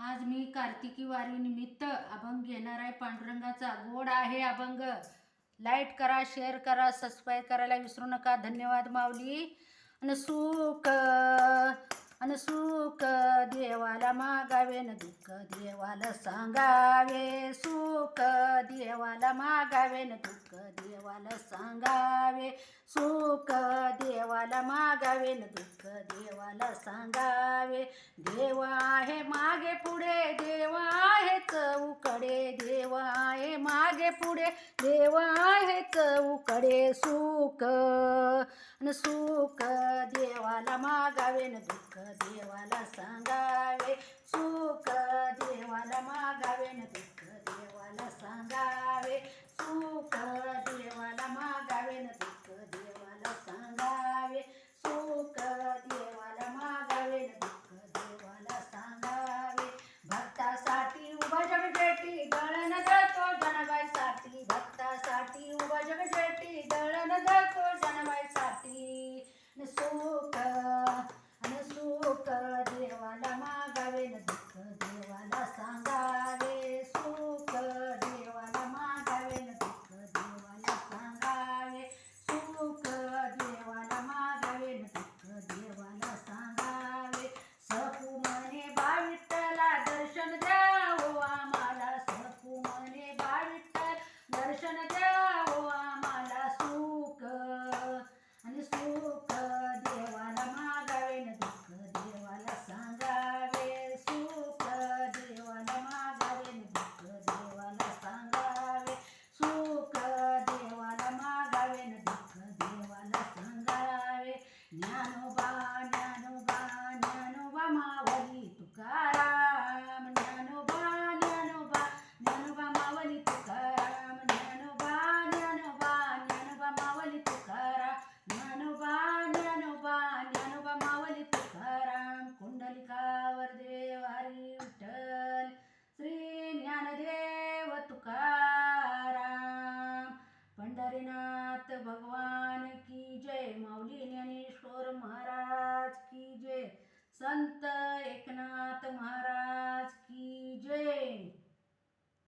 आज मी कार्तिकी वारी निमित्त अभंग घेणार आहे. पांडुरंगाचा गोड आहे अभंग. लाईक करा, शेअर करा, सबस्क्राईब करायला विसरू नका. धन्यवाद माऊली. अन सुख देवाला मागावे न दुःख देवाला सांगावे. सुख देवाला मागावे न दुःख देवाला सांगावे. सुख देवाला मागावे न दुःख देवाला सांगावे. देव आहे मागे पुढे, देव आहे चौकडे, देव आहे मागे पुढे, देव आहे चौकडे. सुख देवाला मागावे न दुःख देवाला सांगावे. सुख देवाला मागावे न दुःख देवाला सांगावे. सुख देवाला मागावे न दुःख देवाला सांगावे. सुख देवाला मागावे न दुःख देवाला सांगावे. भक्तासाठी उभा जगजेटी दळण दळतो जनबाईसाठी. भक्तासाठी उभा जगजेटी दळण दळतो जनबाईसाठी. सुख देवाला मागावे न दुःख देवाला सांगावे. सुख देवाला मागावे न दुःख देवाला सांगावे. सुख देवाला मागावे न दुःख देवाला सांगावे. सखू म्हणे बा विठ्ठला दर्शन द्यावो आम्हाला. सखू म्हणे बा विठ्ठल दर्शन द्यावो आम्हाला. सुख देवाला मागावे न दुःख देवाला सांगावे. सुख देवाला मागावे न दुःख देवाला सांगावे. सुख देवाला मागावे न दुःख देवाला सांगावे. ज्ञानोबा ज्ञानोबा ज्ञानोबा मावली तुकाराम. ज्ञानोबा ज्ञानोबा ज्ञानोबा मावली तुकाराम. ज्ञानोबा ज्ञानोबा ज्ञानोबा मावली तुकाराम. ज्ञानोबा ज्ञानोबा ज्ञानोबा मावली तुकाराम. कुंडलिकावर देव हरी विठ्ठल श्री ज्ञानदेव तुकाराम. पंढरीनाथ भगवान की जय. माऊली ज्ञानेश्वर महाराज की जय. संत एकनाथ महाराज की जय.